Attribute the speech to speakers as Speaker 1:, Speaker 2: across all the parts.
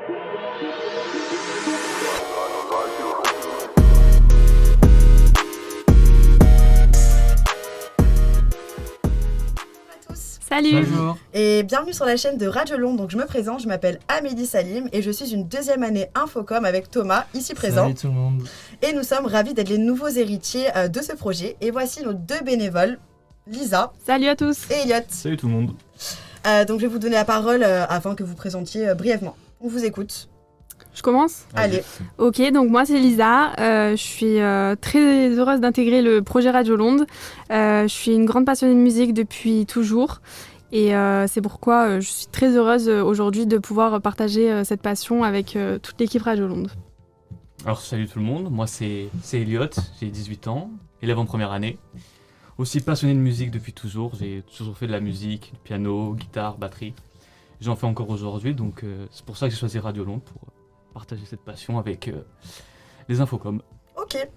Speaker 1: Salut.
Speaker 2: Bonjour.
Speaker 3: Et bienvenue sur la chaîne de Radio Londres. Donc je me présente, je m'appelle Amélie Salim et je suis une deuxième année Infocom avec Thomas, ici présent.
Speaker 2: Salut tout le monde.
Speaker 3: Et nous sommes ravis d'être les nouveaux héritiers de ce projet. Et voici nos deux bénévoles, Lisa.
Speaker 1: Salut à tous.
Speaker 3: Et Elliot.
Speaker 4: Salut tout le monde.
Speaker 3: Donc je vais vous donner la parole afin que vous présentiez brièvement. On vous écoute.
Speaker 1: Je commence ?
Speaker 3: Allez.
Speaker 1: Ok, donc moi c'est Lisa. Je suis très heureuse d'intégrer le projet Radio Londres. Je suis une grande passionnée de musique depuis toujours. Et c'est pourquoi je suis très heureuse aujourd'hui de pouvoir partager cette passion avec toute l'équipe Radio Londres.
Speaker 4: Alors salut tout le monde, moi c'est Elliot, j'ai 18 ans, élève en première année. Aussi passionné de musique depuis toujours, j'ai toujours fait de la musique, du piano, guitare, batterie. J'en fais encore aujourd'hui, donc c'est pour ça que j'ai choisi Radio Londres pour partager cette passion avec les Infocom.
Speaker 3: Ok.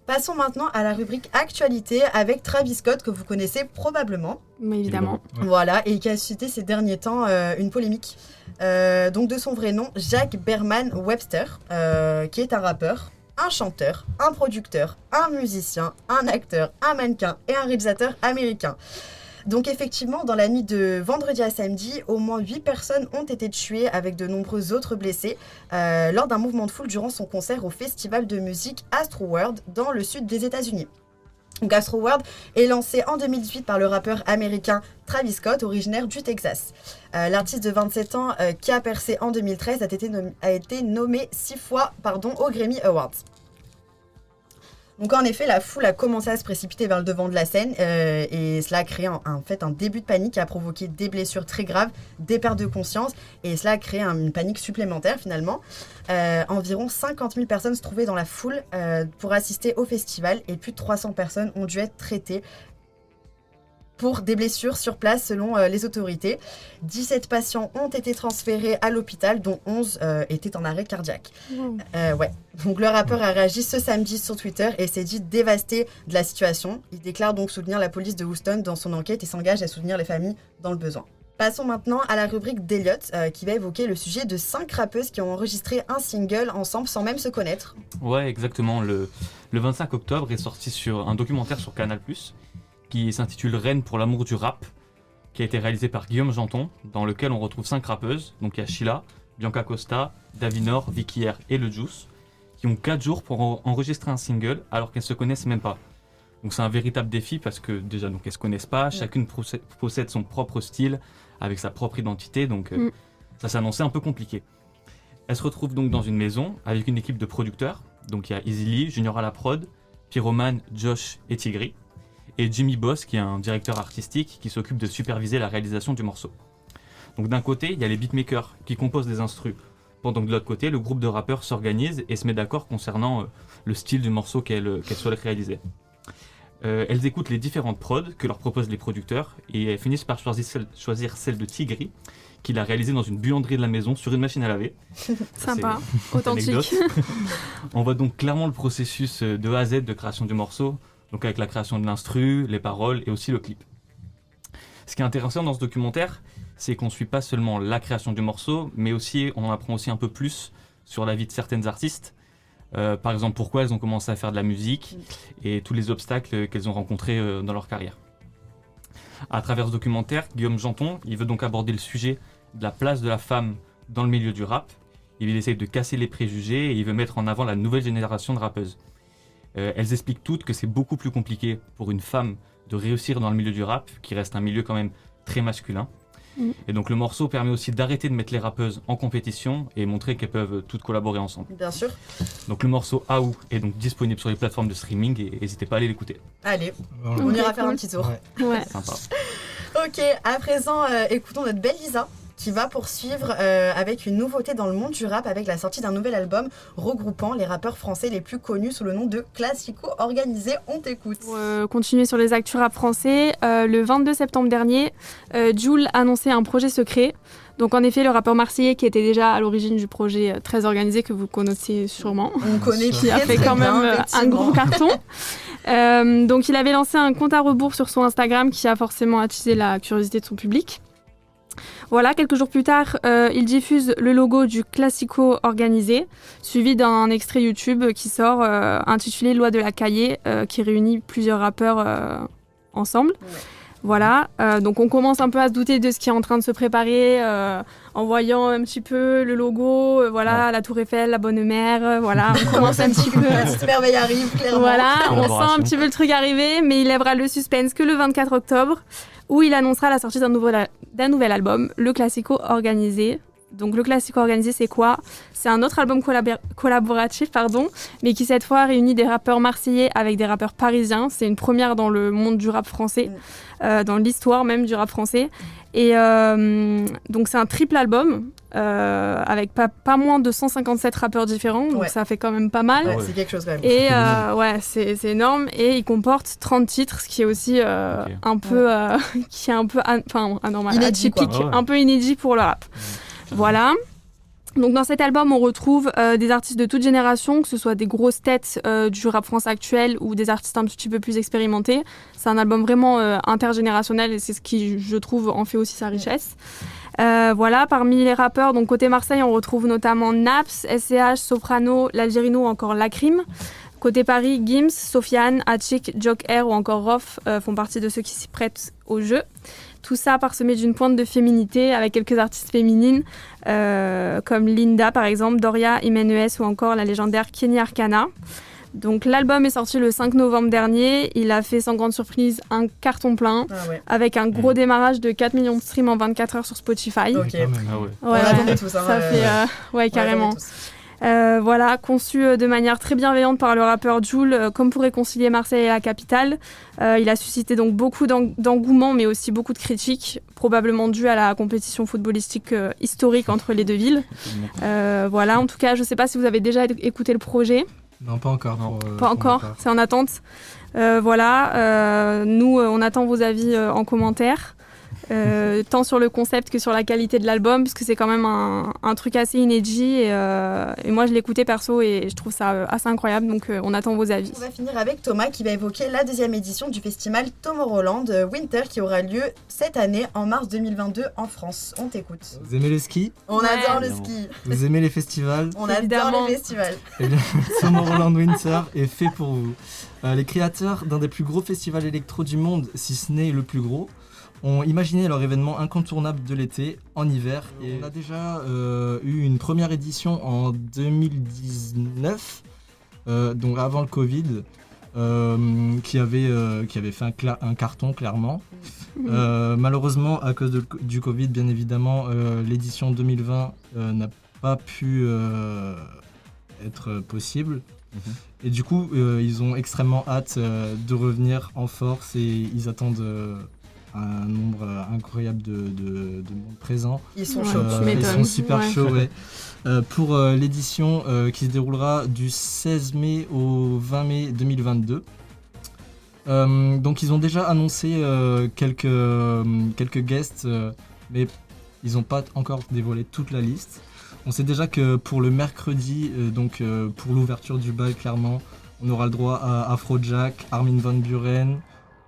Speaker 3: Passons maintenant à la rubrique Actualité avec Travis Scott que vous connaissez probablement.
Speaker 1: Mais évidemment.
Speaker 2: Ouais.
Speaker 3: Voilà, et qui a suscité ces derniers temps une polémique. Donc de son vrai nom, Jack Berman Webster, qui est un rappeur, un chanteur, un producteur, un musicien, un acteur, un mannequin et un réalisateur américain. Donc effectivement, dans la nuit de vendredi à samedi, au moins 8 personnes ont été tuées avec de nombreux autres blessés lors d'un mouvement de foule durant son concert au festival de musique Astroworld dans le sud des États-Unis. Donc Astroworld est lancé en 2018 par le rappeur américain Travis Scott, originaire du Texas. L'artiste de 27 ans qui a percé en 2013 a été nommé 6 fois au Grammy Awards. Donc en effet, la foule a commencé à se précipiter vers le devant de la scène et cela a créé un début de panique qui a provoqué des blessures très graves, des pertes de conscience et cela a créé une panique supplémentaire finalement. Environ 50 000 personnes se trouvaient dans la foule pour assister au festival et plus de 300 personnes ont dû être traitées pour des blessures sur place selon les autorités. 17 patients ont été transférés à l'hôpital, dont 11 étaient en arrêt cardiaque.
Speaker 1: Wow.
Speaker 3: Ouais. Donc le rappeur a réagi ce samedi sur Twitter et s'est dit dévasté de la situation. Il déclare donc soutenir la police de Houston dans son enquête et s'engage à soutenir les familles dans le besoin. Passons maintenant à la rubrique d'Elliot qui va évoquer le sujet de 5 rappeuses qui ont enregistré un single ensemble sans même se connaître.
Speaker 4: Ouais, exactement, le 25 octobre est sorti un documentaire sur Canal+, qui s'intitule Reine pour l'amour du rap, qui a été réalisé par Guillaume Janton, dans lequel on retrouve 5 rappeuses, donc il y a Sheila, Bianca Costa, Davinor, Vicky R et Le Juice, qui ont 4 jours pour enregistrer un single alors qu'elles ne se connaissent même pas. Donc c'est un véritable défi parce que déjà donc, elles ne se connaissent pas, chacune possède son propre style, avec sa propre identité, donc ça s'annonçait un peu compliqué. Elles se retrouvent donc dans une maison avec une équipe de producteurs, donc il y a Easy Lee, Junior à la prod, Pyroman, Josh et Tigri, et Jimmy Boss qui est un directeur artistique qui s'occupe de superviser la réalisation du morceau. Donc d'un côté, il y a les beatmakers qui composent des instrus, pendant que de l'autre côté, le groupe de rappeurs s'organise et se met d'accord concernant le style du morceau qu'elles souhaitent réaliser. Elles écoutent les différentes prods que leur proposent les producteurs et elles finissent par choisir celle de Tigri, qu'il a réalisée dans une buanderie de la maison sur une machine à laver.
Speaker 1: Sympa,
Speaker 4: c'est
Speaker 1: authentique.
Speaker 4: On voit donc clairement le processus de A à Z de création du morceau, donc avec la création de l'instru, les paroles et aussi le clip. Ce qui est intéressant dans ce documentaire, c'est qu'on ne suit pas seulement la création du morceau, mais aussi on en apprend aussi un peu plus sur la vie de certaines artistes. Par exemple, pourquoi elles ont commencé à faire de la musique et tous les obstacles qu'elles ont rencontrés dans leur carrière. À travers ce documentaire, Guillaume Janton, il veut donc aborder le sujet de la place de la femme dans le milieu du rap. Il essaye de casser les préjugés et il veut mettre en avant la nouvelle génération de rappeuses. Elles expliquent toutes que c'est beaucoup plus compliqué pour une femme de réussir dans le milieu du rap, qui reste un milieu quand même très masculin. Et donc le morceau permet aussi d'arrêter de mettre les rappeuses en compétition et montrer qu'elles peuvent toutes collaborer ensemble.
Speaker 3: Bien sûr.
Speaker 4: Donc le morceau Aou est donc disponible sur les plateformes de streaming et n'hésitez pas à aller l'écouter.
Speaker 3: Allez,
Speaker 2: Voilà.
Speaker 3: on ira
Speaker 1: Ok,
Speaker 3: faire un
Speaker 1: cool.
Speaker 3: petit tour.
Speaker 1: Ouais.
Speaker 4: Sympa.
Speaker 3: Ok, à présent, écoutons notre belle Lisa qui va poursuivre avec une nouveauté dans le monde du rap avec la sortie d'un nouvel album regroupant les rappeurs français les plus connus sous le nom de Classico Organisé. On t'écoute.
Speaker 1: Pour continuer sur les actus rap français, le 22 septembre dernier, Jul annonçait un projet secret. Donc en effet, le rappeur marseillais qui était déjà à l'origine du projet très organisé que vous connaissez sûrement,
Speaker 3: On connaît
Speaker 1: qui a
Speaker 3: très,
Speaker 1: fait
Speaker 3: très
Speaker 1: quand
Speaker 3: bien,
Speaker 1: même un
Speaker 3: effectivement.
Speaker 1: gros carton. Donc il avait lancé un compte à rebours sur son Instagram qui a forcément attisé la curiosité de son public. Voilà, quelques jours plus tard, il diffuse le logo du Classico organisé, suivi d'un extrait YouTube qui sort intitulé Loi de la Cahier, qui réunit plusieurs rappeurs ensemble.
Speaker 3: Ouais.
Speaker 1: Voilà, donc on commence un peu à se douter de ce qui est en train de se préparer en voyant un petit peu le logo, la Tour Eiffel, la Bonne Mère, voilà, on commence un petit peu.
Speaker 3: La petite merveille arrive, clairement.
Speaker 1: Voilà, on sent
Speaker 4: Collaboration.
Speaker 1: un petit peu le truc arriver, mais il lèvera le suspense que le 24 octobre, où il annoncera la sortie d'un nouvel album, le Classico organisé. Donc le Classico organisé, c'est quoi ? C'est un autre album collaboratif, mais qui cette fois réunit des rappeurs marseillais avec des rappeurs parisiens. C'est une première dans le monde du rap français, dans l'histoire même du rap français. Et donc c'est un triple album avec pas moins de 157 rappeurs différents, donc ça fait quand même pas mal.
Speaker 3: Ouais, c'est quelque chose quand même.
Speaker 1: Et c'est énorme, et il comporte 30 titres, ce qui est aussi un peu anormal,
Speaker 3: Inédit, quoi.
Speaker 1: atypique,
Speaker 4: Ah ouais.
Speaker 1: un peu inédit pour le rap. Voilà. Donc dans cet album, on retrouve des artistes de toute génération, que ce soit des grosses têtes du rap français actuel ou des artistes un petit peu plus expérimentés. C'est un album vraiment intergénérationnel, et c'est ce qui, je trouve, en fait aussi sa richesse. Voilà, parmi les rappeurs, donc côté Marseille, on retrouve notamment Naps, SCH, Soprano, l'Algérino ou encore Lacrim. Côté Paris, Gims, Sofiane, Atchik, Joker ou encore Rof font partie de ceux qui s'y prêtent au jeu. Tout ça parsemé d'une pointe de féminité avec quelques artistes féminines comme Linda par exemple, Doria, Imenes ou encore la légendaire Kenny Arcana. Donc l'album est sorti le 5 novembre dernier, il a fait sans grande surprise un carton plein avec un gros démarrage de 4 millions de streams en 24 heures sur Spotify.
Speaker 3: Ok.
Speaker 4: Ah ouais.
Speaker 3: On l'attendait tous. Hein,
Speaker 1: Ça fait carrément. Voilà, conçu de manière très bienveillante par le rappeur Jul, comme pour réconcilier Marseille et la capitale. Il a suscité donc beaucoup d'engouement, mais aussi beaucoup de critiques, probablement dû à la compétition footballistique historique entre les deux villes. Voilà, en tout cas, je ne sais pas si vous avez déjà écouté le projet.
Speaker 2: Non, pas encore.
Speaker 1: Pas encore, c'est en attente. Nous, on attend vos avis en commentaire. Tant sur le concept que sur la qualité de l'album, puisque c'est quand même un truc assez inédit, et moi je l'ai écouté perso et je trouve ça assez incroyable, donc on attend vos avis.
Speaker 3: On va finir avec Thomas qui va évoquer la 2e édition du festival Tomorrowland Winter qui aura lieu cette année en mars 2022 en France. On t'écoute.
Speaker 2: Vous aimez le ski ?
Speaker 3: On adore le ski.
Speaker 2: Vous aimez les festivals ?
Speaker 3: On adore les festivals.
Speaker 2: Eh bien, Tomorrowland Winter est fait pour vous. Les créateurs d'un des plus gros festivals électro du monde, si ce n'est le plus gros, ont imaginé leur événement incontournable de l'été en hiver. Et on a déjà eu une première édition en 2019, donc avant le Covid, qui avait fait un carton clairement. Malheureusement, à cause du Covid, bien évidemment, l'édition 2020 n'a pas pu être possible. Et du coup, ils ont extrêmement hâte de revenir en force, et ils attendent un nombre incroyable de monde présent.
Speaker 3: Ils sont chauds.
Speaker 2: Ils sont super chauds, ouais. Pour l'édition qui se déroulera du 16 mai au 20 mai 2022. Donc ils ont déjà annoncé quelques guests, mais ils n'ont pas encore dévoilé toute la liste. On sait déjà que pour le mercredi, pour l'ouverture du bal, clairement, on aura le droit à Afrojack, Armin van Buuren,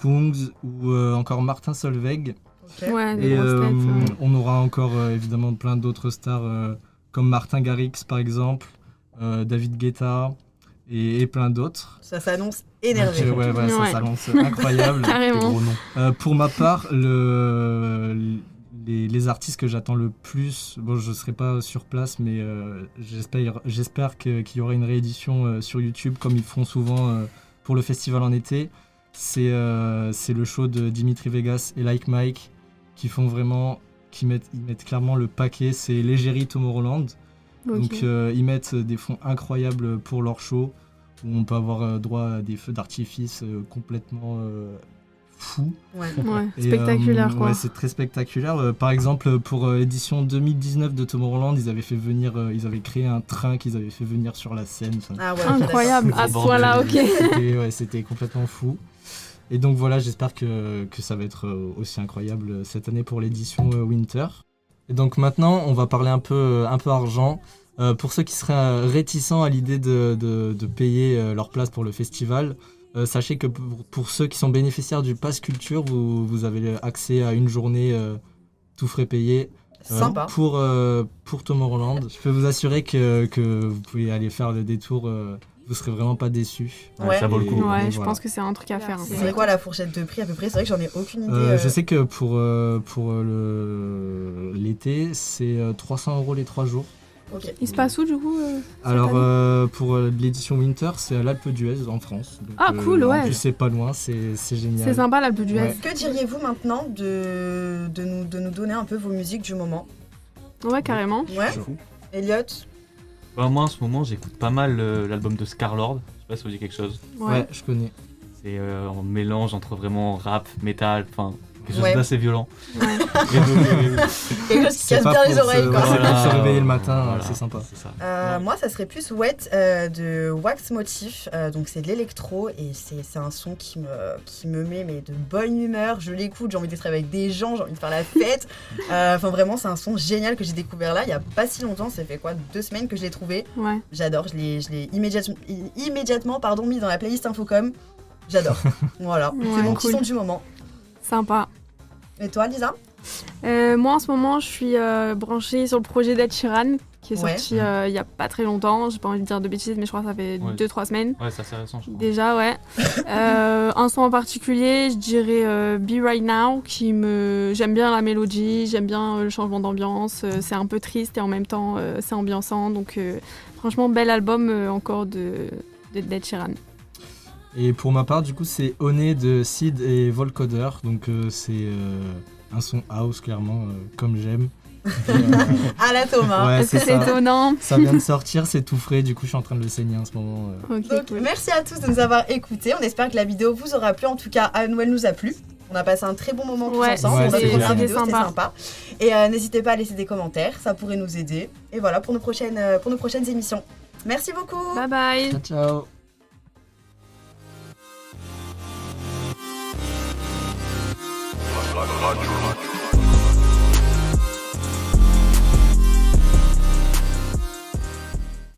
Speaker 2: Kungs ou encore Martin Solveig.
Speaker 3: Okay.
Speaker 1: Ouais, des
Speaker 2: Et
Speaker 1: grosses têtes.
Speaker 2: on aura encore évidemment plein d'autres stars comme Martin Garrix par exemple, David Guetta et plein d'autres.
Speaker 3: Ça s'annonce énervé.
Speaker 2: Donc, ça s'annonce incroyable.
Speaker 1: Carrément.
Speaker 2: Pour ma part, les artistes que j'attends le plus, bon, je ne serai pas sur place, mais j'espère qu'il y aura une réédition sur YouTube comme ils font souvent pour le festival en été. C'est le show de Dimitri Vegas et Like Mike qui mettent clairement le paquet. C'est l'égérie Tomorrowland.
Speaker 1: Okay.
Speaker 2: Donc ils mettent des fonds incroyables pour leur show, où on peut avoir droit à des feux d'artifice complètement fous.
Speaker 3: Ouais,
Speaker 1: spectaculaire quoi.
Speaker 2: Ouais, c'est très spectaculaire. Par exemple, pour l'édition 2019 de Tomorrowland, ils avaient créé un train qu'ils avaient fait venir sur la scène.
Speaker 1: Incroyable, à ce point-là, ok.
Speaker 2: C'était complètement fou. Et donc voilà, j'espère que ça va être aussi incroyable cette année pour l'édition Winter. Et donc maintenant, on va parler un peu argent. Pour ceux qui seraient réticents à l'idée de payer leur place pour le festival, sachez que pour ceux qui sont bénéficiaires du Pass Culture, vous avez accès à une journée tout frais payé.
Speaker 3: Sympa.
Speaker 2: Pour Tomorrowland. Je peux vous assurer que vous pouvez aller faire le détour, vous serez vraiment pas déçus.
Speaker 3: Ouais.
Speaker 4: Ça vaut le coup.
Speaker 1: Ouais, je
Speaker 2: voilà.
Speaker 1: pense que c'est un truc à faire.
Speaker 3: C'est quoi la fourchette de prix à peu près? C'est vrai que j'en ai aucune idée.
Speaker 2: Je sais que pour l'été, c'est 300 € les 3 jours.
Speaker 3: Ok.
Speaker 1: Il se passe où du coup
Speaker 2: Alors pour l'édition Winter, c'est à l'Alpe d'Huez en France. Donc,
Speaker 1: Ah, cool, ouais.
Speaker 2: En plus, c'est pas loin, c'est génial.
Speaker 1: C'est sympa l'Alpe d'Huez.
Speaker 2: Ouais.
Speaker 3: Que diriez-vous maintenant de nous donner un peu vos musiques du moment?
Speaker 1: Ouais, carrément.
Speaker 3: Ouais. Elliot?
Speaker 4: Bah, moi en ce moment j'écoute pas mal l'album de Scarlord, je sais pas si ça vous dit quelque chose.
Speaker 2: Ouais, je connais.
Speaker 4: C'est un mélange entre vraiment rap, métal, enfin quelque chose
Speaker 3: Ouais.
Speaker 4: d'assez violent.
Speaker 1: Ouais.
Speaker 4: Et donc,
Speaker 3: Quelque chose qui casse bien les oreilles, quoi.
Speaker 2: C'est pour se réveiller le matin,
Speaker 4: voilà,
Speaker 2: c'est sympa.
Speaker 4: c'est ça.
Speaker 3: Moi, ça serait plus Wet de Wax Motif. Donc, c'est de l'électro et c'est un son qui me met mais de bonne humeur. Je l'écoute, j'ai envie d'être avec des gens, j'ai envie de faire la fête. Enfin, vraiment, c'est un son génial que j'ai découvert là il y a pas si longtemps. Ça fait quoi, 2 semaines que je l'ai trouvé.
Speaker 1: Ouais.
Speaker 3: J'adore. Je l'ai immédiatement mis dans la playlist Infocom. J'adore. Voilà,
Speaker 1: Ouais,
Speaker 3: c'est mon petit
Speaker 1: cool.
Speaker 3: son du moment.
Speaker 1: Sympa.
Speaker 3: Et toi, Lisa?
Speaker 1: Moi en ce moment je suis branchée sur le projet d'Ed Sheeran qui est
Speaker 3: Ouais.
Speaker 1: sorti il y a pas très longtemps. J'ai pas envie de dire de bêtises mais je crois que ça fait
Speaker 4: Ouais.
Speaker 1: 2-3 semaines.
Speaker 4: Ouais, c'est assez récent je crois.
Speaker 1: Déjà ouais. Un son en particulier je dirais Be Right Now j'aime bien la mélodie, j'aime bien le changement d'ambiance. C'est un peu triste et en même temps c'est ambiançant donc franchement bel album encore d'Ed Sheeran.
Speaker 2: Et pour ma part, du coup, c'est Oné de Sid et Volcoder. Donc, c'est un son house, clairement, comme j'aime.
Speaker 3: À la Thomas.
Speaker 2: Ouais,
Speaker 1: Est-ce que
Speaker 2: c'est
Speaker 1: c'est
Speaker 2: ça.
Speaker 1: étonnant?
Speaker 2: Ça vient de sortir, c'est tout frais. Du coup, je suis en train de le saigner en ce moment.
Speaker 1: Ok,
Speaker 3: Donc,
Speaker 1: cool.
Speaker 3: merci à tous de nous avoir écoutés. On espère que la vidéo vous aura plu. En tout cas, à nous, elle nous a plu. On a passé un très bon moment tous
Speaker 1: Ouais,
Speaker 3: ensemble.
Speaker 2: ouais,
Speaker 3: On a
Speaker 2: c'était
Speaker 3: fait la
Speaker 2: sympa.
Speaker 3: vidéo, c'était sympa. Et n'hésitez pas à laisser des commentaires, ça pourrait nous aider. Et voilà pour nos prochaines émissions. Merci beaucoup.
Speaker 1: Bye bye.
Speaker 2: Ciao, ciao.
Speaker 5: La radio.